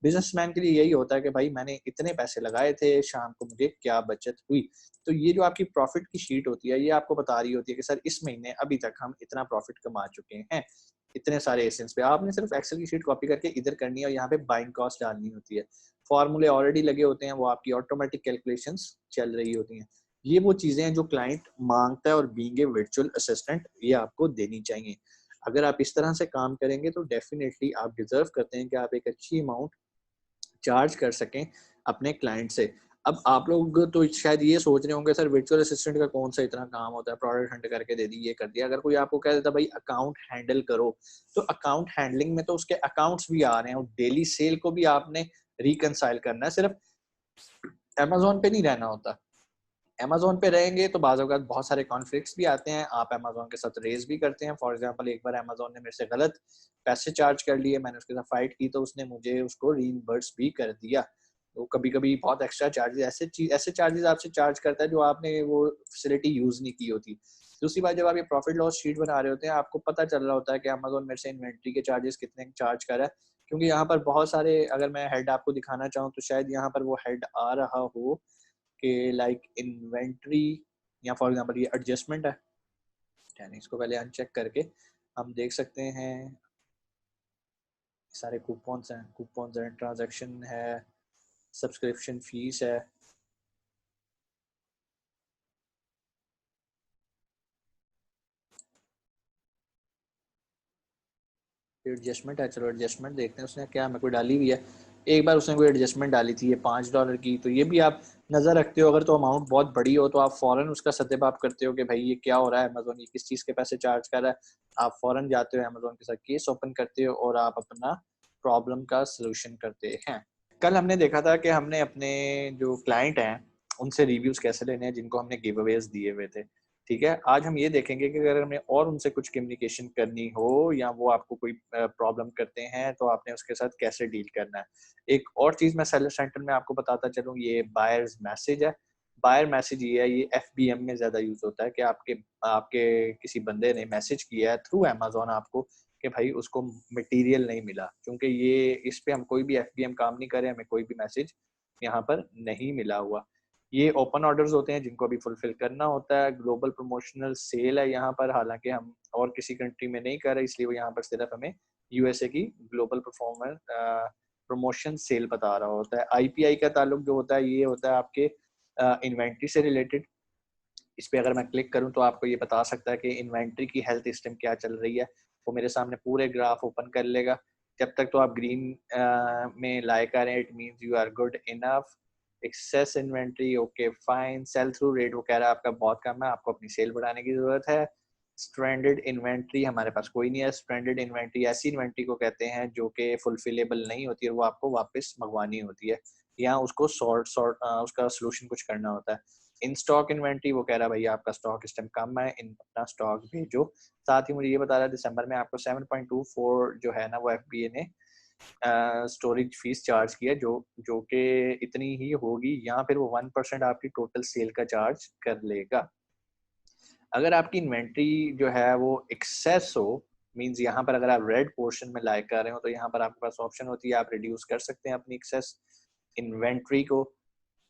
Businessman के लिए यही होता है कि भाई मैंने इतने पैसे लगाए थे, शाम को मुझे क्या बचत हुई। तो ये जो आपकी प्रॉफिट की शीट होती है, ये आपको बता रही होती है कि सर इस महीने अभी तक हम इतना प्रॉफिट कमा चुके हैं, इतने सारे एसेंस पे। आपने सिर्फ एक्सेल की शीट कॉपी करके इधर करनी है और यहाँ पे बाइंग कॉस्ट डालनी होती है। फॉर्मूले ऑलरेडी लगे होते हैं, वो आपकी ऑटोमेटिक कैलकुलेशंस चल रही होती हैं। ये वो चीजें हैं जो क्लाइंट मांगता है और बीइंग ए वर्चुअल असिस्टेंट ये आपको देनी चाहिए। अगर आप इस तरह से काम करेंगे तो डेफिनेटली आप डिजर्व करते हैं कि आप एक अच्छी अमाउंट चार्ज कर सकें अपने क्लाइंट से। अब आप लोग तो शायद ये सोच रहे होंगे सर वर्चुअल असिस्टेंट का कौन सा इतना काम होता है, प्रोडक्ट हंट करके दे दी, ये कर दिया। अगर कोई आपको कह देता भाई अकाउंट हैंडल करो, तो अकाउंट हैंडलिंग में तो उसके अकाउंट्स भी आ रहे हैं और डेली सेल को भी आपने रिकंसाइल करना है। सिर्फ अमेज़न पे नहीं रहना होता। अमेज़न पे रहेंगे तो बाज़ औक़ात बहुत सारे कॉन्फ्लिक्ट्स भी आते हैं, आप अमेज़न के साथ रेज़ भी करते हैं। फॉर एग्ज़ाम्पल एक बार अमेज़न ने मेरे से गलत पैसे चार्ज कर लिए, मैंने उसके साथ फाइट की तो उसने मुझे उसको रीइंबर्स भी कर दिया। तो कभी-कभी बहुत एक्स्ट्रा चार्जेज़ ऐसे चार्जेज़ आपसे चार्ज करता है जो आपने वो फैसिलिटी यूज़ नहीं की होती। दूसरी बात, जब आप ये प्रॉफ़िट लॉस शीट बना रहे होते हैं, आपको पता चल रहा होता है कि अमेज़न मेरे से इन्वेंट्री के चार्जेज़ कितने चार्ज कर रहा है। क्योंकि यहाँ पर बहुत सारे, अगर मैं हेड आपको दिखाना चाहूँ तो शायद यहाँ पर वो हेड आ रहा हो कि लाइक इन्वेंट्री, या फॉर एग्जांपल ये एडजस्टमेंट है। यानी इसको पहले अनचेक करके हम देख सकते हैं, सारे कूपन्स हैं, ट्रांजैक्शन है, सब्सक्रिप्शन फीस है। एडजस्टमेंट है, चलो एडजस्टमेंट देखते हैं उसने क्या मेरे को डाली हुई है। एक बार उसने कोई एडजस्टमेंट डाली थी ये $5 की, तो ये भी आप नज़र रखते हो। अगर तो अमाउंट बहुत बड़ी हो तो आप फ़ौरन उसका सत्यापात करते हो कि भाई ये क्या हो रहा है, अमेज़न ये किस चीज़ के पैसे चार्ज कर रहा है। आप फ़ौरन जाते हो अमेज़न के साथ केस ओपन करते हो और आप अपना प्रॉब्लम का सॉल्यूशन करते हैं। कल हमने देखा था कि हमने अपने जो क्लाइंट हैं उनसे रिव्यूज़ कैसे लेने हैं जिनको हमने गिव अवेज़ दिए हुए थे। ठीक है, आज हम ये देखेंगे कि अगर हमें और उनसे कुछ कम्युनिकेशन करनी हो या वो आपको कोई प्रॉब्लम करते हैं तो आपने उसके साथ कैसे डील करना है। एक और चीज़ मैं सेलर सेंटर में आपको बताता चलूँ, ये बायर्स मैसेज है। बायर मैसेज ये है, ये एफबीएम में ज़्यादा यूज़ होता है कि आपके आपके किसी बंदे ने मैसेज किया है थ्रू अमेज़न आपको कि भाई उसको मटेरियल नहीं मिला, क्योंकि ये इस पे हम कोई भी एफबीएम काम नहीं कर रहे, हमें कोई भी मैसेज यहाँ पर नहीं मिला हुआ। ये ओपन ऑर्डर्स होते हैं जिनको अभी फुलफिल करना होता है। ग्लोबल प्रमोशनल सेल है यहाँ पर, हालांकि हम और किसी कंट्री में नहीं कर रहे, इसलिए वो यहाँ पर सिर्फ हमें यूएसए की ग्लोबल परफॉर्मर प्रमोशन सेल बता रहा होता है। आईपीआई का ताल्लुक जो होता है ये होता है आपके इन्वेंट्री से रिलेटेड। इस पे अगर मैं क्लिक करूँ तो आपको ये बता सकता है कि इन्वेंट्री की हेल्थ इस टाइम क्या चल रही है। वो मेरे सामने पूरे ग्राफ ओपन कर लेगा। जब तक तो आप ग्रीन में लाइक आ रहे हैं, it means you are good enough. Excess inventory, okay fine. Sell through rate वो कह रहा है आपका बहुत कम है, आपको अपनी सेल बढ़ाने की जरूरत है। स्ट्रैंडेड इन्वेंट्री हमारे पास कोई नहीं है। स्ट्रैंडेड इन्वेंट्री ऐसी इन्वेंट्री को कहते हैं जो कि फुलफिलेबल नहीं होती है, वो आपको वापस मंगवानी होती है या उसको उसका सोल्यूशन कुछ करना होता है। इन स्टॉक इन्वेंट्री वो कह रहा है भाई आपका स्टॉक इस टाइम कम है, इन अपना स्टॉक भेजो। साथ ही मुझे ये बता रहा है दिसंबर में आपको 7.24 जो है ना वो एफबीए ने स्टोरेज फीस चार्ज किया, जो जो कि इतनी ही होगी, या फिर वो 1% आपकी टोटल सेल का चार्ज कर लेगा। अगर आपकी इन्वेंट्री जो है वो एक्सेस हो, मींस यहाँ पर अगर आप रेड पोर्शन में लाइक कर रहे हो तो यहाँ पर आपके पास ऑप्शन होती है, आप रिड्यूस कर सकते हैं अपनी एक्सेस इन्वेंट्री को।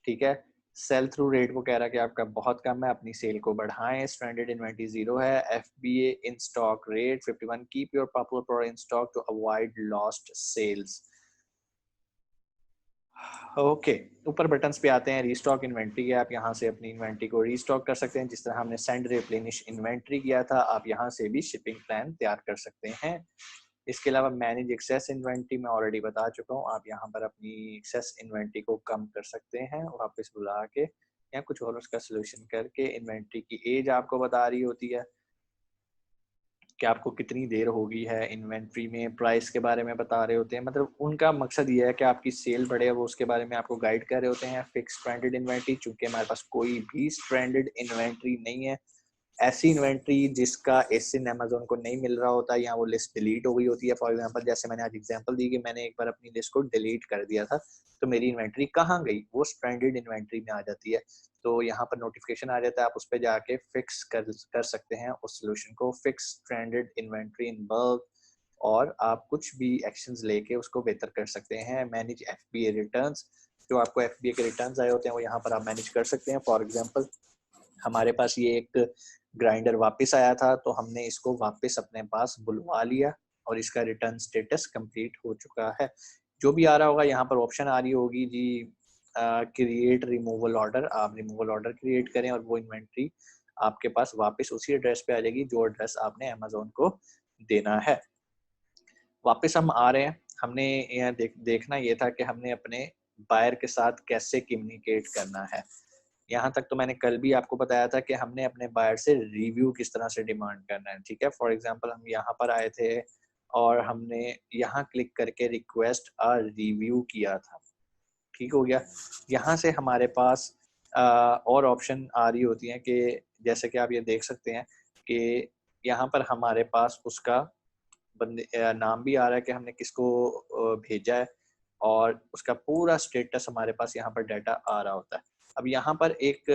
ठीक है, सेल थ्रू रेट वो कह रहा है कि आपका बहुत कम है, अपनी सेल को बढ़ाएं। स्टैंडर्ड इन्वेंट्री 0 है। FBA in stock rate 51, keep your popular product in stock to avoid lost sales. Okay, ऊपर बटन्स पे आते हैं। रीस्टॉक इन्वेंट्री है, आप यहाँ से अपनी इन्वेंट्री को रीस्टॉक कर सकते हैं। जिस तरह हमने सेंड रिप्लेनिश इन्वेंट्री किया था, आप यहाँ से भी शिपिंग प्लान तैयार कर सकते हैं। इसके अलावा मैनेज एक्सेस इन्वेंट्री मैं ऑलरेडी बता चुका हूँ, आप यहाँ पर अपनी एक्सेस इन्वेंट्री को कम कर सकते हैं वापस बुला के, या कुछ और उसका सोल्यूशन करके। इन्वेंट्री की एज आपको बता रही होती है कि आपको कितनी देर होगी है इन्वेंट्री में। प्राइस के बारे में बता रहे होते हैं, मतलब उनका मकसद ये है कि आपकी सेल बढ़े, वो उसके बारे में आपको गाइड कर रहे होते हैं। फिक्स स्ट्रैंडेड इन्वेंट्री, चूंकि हमारे पास कोई भी स्ट्रैंडेड इन्वेंट्री नहीं है, ऐसी इन्वेंट्री जिसका एसिन अमेज़न को नहीं मिल रहा होता या वो लिस्ट डिलीट हो गई होती है। फॉर एग्जांपल जैसे मैंने आज एग्जांपल दी कि मैंने एक बार अपनी लिस्ट को डिलीट कर दिया था, तो मेरी इन्वेंट्री कहाँ गई, वो स्ट्रैंडेड इन्वेंट्री में आ जाती है। तो यहाँ पर नोटिफिकेशन आ जाता है, आप उस पर जाके फिक्स कर सकते हैं उस सोल्यूशन को। Fix stranded inventory in bulk, और आप कुछ भी एक्शंस लेके उसको बेहतर कर सकते हैं। मैनेज एफबीए रिटर्न्स, जो आपको एफबीए के रिटर्न्स आए होते हैं वो यहाँ पर आप मैनेज कर सकते हैं। फॉर एग्जांपल हमारे पास ये एक ग्राइंडर वापस आया था तो हमने इसको वापस अपने पास बुलवा लिया और इसका रिटर्न स्टेटस कंप्लीट हो चुका है। जो भी आ रहा होगा यहाँ पर ऑप्शन आ रही होगी जी क्रिएट रिमूवल ऑर्डर, आप रिमूवल ऑर्डर क्रिएट करें और वो इन्वेंट्री आपके पास वापस उसी एड्रेस पे आ जाएगी जो एड्रेस आपने अमेजोन को देना है। वापस हम आ रहे हैं, हमने यहाँ देखना ये था कि हमने अपने बायर के साथ कैसे कम्युनिकेट करना है। यहाँ तक तो मैंने कल भी आपको बताया था कि हमने अपने बायर से रिव्यू किस तरह से डिमांड करना है, ठीक है। फॉर एग्जांपल हम यहाँ पर आए थे और हमने यहाँ क्लिक करके रिक्वेस्ट अ रिव्यू किया था, ठीक हो गया। यहाँ से हमारे पास और ऑप्शन आ रही होती हैं कि जैसे कि आप ये देख सकते हैं कि यहाँ पर हमारे पास उसका बंदे नाम भी आ रहा है कि हमने किसको भेजा है और उसका पूरा स्टेटस हमारे पास यहाँ पर डाटा आ रहा होता है। अब यहाँ पर एक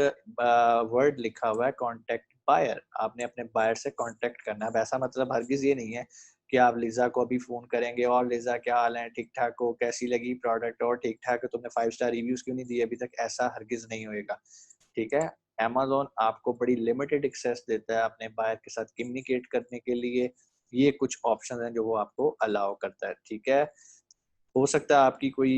वर्ड लिखा हुआ है कॉन्टेक्ट बायर, आपने अपने बायर से कॉन्टेक्ट करना है। वैसा मतलब हरगिज ये नहीं है कि आप लिजा को अभी फोन करेंगे और लिजा क्या हाल है, ठीक ठाक हो, कैसी लगी प्रोडक्ट और ठीक ठाक है, तुमने 5 स्टार रिव्यूज क्यों नहीं दिए अभी तक, ऐसा हरगिज नहीं होएगा, ठीक है। Amazon आपको बड़ी लिमिटेड एक्सेस देता है अपने बायर के साथ कम्युनिकेट करने के लिए। ये कुछ ऑप्शन हैं जो वो आपको अलाउ करता है, ठीक है। हो सकता है आपकी कोई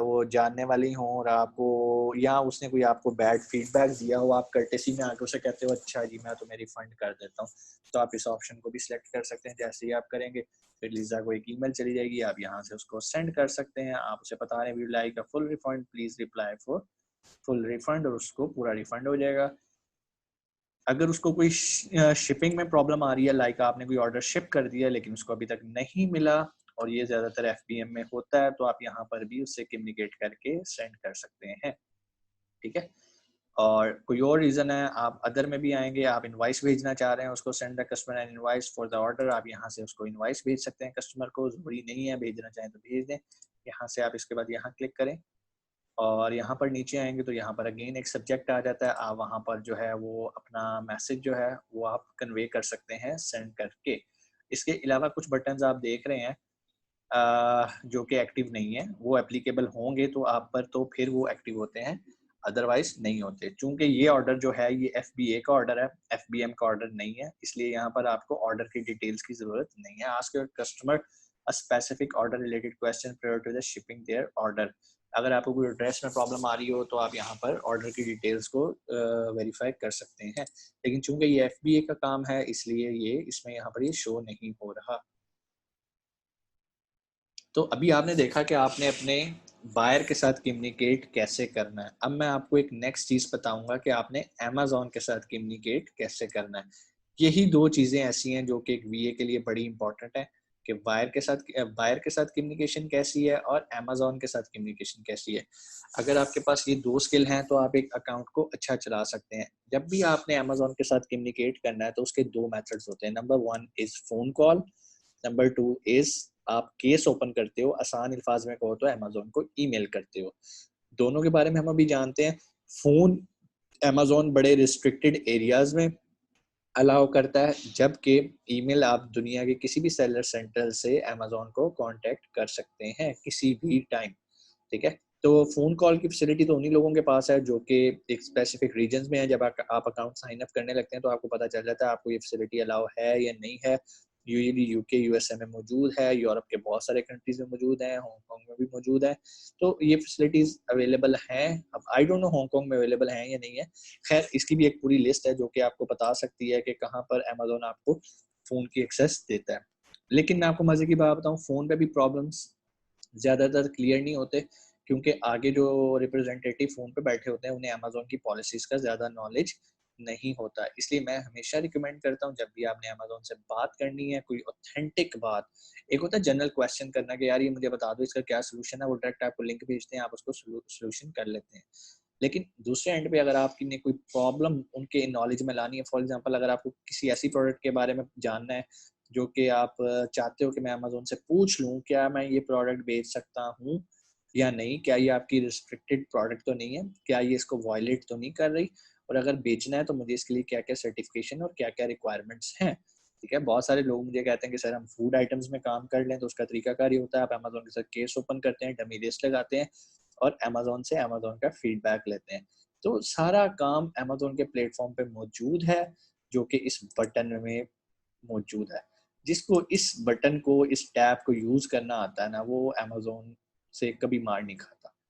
वो जानने वाली हो और आपको या उसने कोई आपको बैड फीडबैक दिया हो, आप कर्टेसी में आके उसे कहते हो अच्छा जी मैं तुम्हें रिफंड कर देता हूँ, तो आप इस ऑप्शन को भी सिलेक्ट कर सकते हैं। जैसे ही आप करेंगे फिर लीजा को एक ईमेल चली जाएगी, आप यहाँ से उसको सेंड कर सकते हैं। आप उसे बता रहे हैं we like a full refund, please reply for full refund, और उसको पूरा रिफंड हो जाएगा। अगर उसको कोई शिपिंग में प्रॉब्लम आ रही है, लाइक आपने कोई ऑर्डर शिप कर दिया लेकिन उसको अभी तक नहीं मिला, और ये ज्यादातर एफबीएम में होता है, तो आप यहाँ पर भी उससे कम्युनिकेट करके सेंड कर सकते हैं, ठीक है। और कोई और रीजन है, आप अदर में भी आएंगे, आप इनवाइस भेजना चाह रहे हैं उसको, send the customer an invoice for the order, आप यहाँ से उसको इनवाइस भेज सकते हैं कस्टमर को, जरूरी नहीं है, भेजना चाहें तो भेज दें। यहाँ से आप इसके बाद यहाँ क्लिक करें और यहाँ पर नीचे आएंगे तो यहाँ पर अगेन एक सब्जेक्ट आ जाता है, आप वहाँ पर जो है वो अपना मैसेज जो है वो आप कन्वे कर सकते हैं सेंड करके। इसके अलावा कुछ बटन्स आप देख रहे हैं जो कि एक्टिव नहीं है, वो एप्लीकेबल होंगे तो आप पर तो फिर वो एक्टिव होते हैं, अदरवाइज नहीं होते। चूंकि ये ऑर्डर जो है ये एफबीए का ऑर्डर है, एफबीएम का ऑर्डर नहीं है, इसलिए यहाँ पर आपको ऑर्डर की डिटेल्स की जरूरत नहीं है। Ask your customer a specific order related question prior to the shipping their order. अगर आपको कोई एड्रेस में प्रॉब्लम आ रही हो तो आप यहाँ पर ऑर्डर की डिटेल्स को वेरीफाई कर सकते हैं, लेकिन चूंकि ये एफबीए का काम है इसलिए ये इसमें यहाँ पर ये शो नहीं हो रहा। तो अभी आपने देखा कि आपने अपने बायर के साथ कम्युनिकेट कैसे करना है। अब मैं आपको एक नेक्स्ट चीज बताऊंगा कि आपने अमेजोन के साथ कम्युनिकेट कैसे करना है। यही दो चीजें ऐसी हैं जो कि एक वीए के लिए बड़ी इंपॉर्टेंट है कि बायर के साथ कम्युनिकेशन कैसी है और अमेजोन के साथ कम्युनिकेशन कैसी है। अगर आपके पास ये दो स्किल हैं तो आप एक अकाउंट को अच्छा चला सकते हैं। जब भी आपने अमेजोन के साथ कम्युनिकेट करना है तो उसके दो मेथड्स होते हैं। Number 1 is phone call, number 2 is आप केस ओपन करते हो, आसान अल्फाज में कहो तो अमेजोन को ईमेल करते हो। दोनों के बारे में हम अभी जानते हैं। फोन अमेजोन बड़े रिस्ट्रिक्टेड एरियाज में अलाउ करता है, जबकि ईमेल आप दुनिया के किसी भी सेलर सेंटर से अमेजोन को कांटेक्ट कर सकते हैं किसी भी टाइम, ठीक है। तो फोन कॉल की फैसिलिटी तो उन्हीं लोगों के पास है जो कि एक स्पेसिफिक रीजन में है। जब आप अकाउंट साइन अप करने लगते हैं तो आपको पता चल जाता है आपको ये फैसिलिटी अलाउ है या नहीं है। यूएई यूके यूएसए में मौजूद है, यूरोप के बहुत सारे कंट्रीज में मौजूद है, हांगकांग में भी मौजूद है, तो ये फैसिलिटीज अवेलेबल हैं। अब आई डोंट नो हांगकांग में अवेलेबल हैं या नहीं है, खैर इसकी भी एक पूरी लिस्ट है जो कि आपको बता सकती है कि कहाँ पर अमेजोन आपको फोन की एक्सेस देता है। लेकिन मैं आपको मजे की बात बताऊं, फोन पे भी प्रॉब्लम्स ज्यादातर क्लियर नहीं होते, क्योंकि आगे जो रिप्रेजेंटेटिव फोन पे बैठे होते हैं उन्हें अमेजोन की पॉलिसीज का ज्यादा नॉलेज नहीं होता। इसलिए मैं हमेशा रिकमेंड करता हूँ जब भी आपने अमेजोन से बात करनी है कोई ऑथेंटिक बात, एक होता है जनरल क्वेश्चन करना कि यार ये मुझे बता दो इसका क्या सोल्यूशन है, वो डायरेक्ट आपको लिंक भेजते हैं, आप उसको सोल्यूशन कर लेते हैं। लेकिन दूसरे एंड पे अगर आपकी ने कोई प्रॉब्लम उनके नॉलेज में लानी है, फॉर एग्जांपल अगर आपको किसी ऐसी प्रोडक्ट के बारे में जानना है जो कि आप चाहते हो कि मैं अमेजोन से पूछ लूं क्या मैं ये प्रोडक्ट बेच सकता हूँ या नहीं, क्या ये आपकी रिस्ट्रिक्टेड प्रोडक्ट तो नहीं है, क्या ये इसको वायलेट तो नहीं कर रही, और अगर बेचना है तो मुझे इसके लिए क्या क्या सर्टिफिकेशन और क्या क्या रिक्वायरमेंट्स हैं, ठीक है, बहुत सारे लोग मुझे कहते हैं कि सर हम फूड आइटम्स में काम कर लें, तो उसका तरीकाकार ये होता है, आप अमेज़न के साथ केस ओपन करते हैं, डमी लिस्ट लगाते हैं और अमेज़न से अमेज़न का फीडबैक लेते हैं। तो सारा काम अमेज़न के प्लेटफ़ॉर्म पे मौजूद है, जो कि इस बटन में मौजूद है। जिसको इस बटन को, इस टैब को यूज़ करना आता है ना, वो अमेज़न से कभी मार नहीं खाता।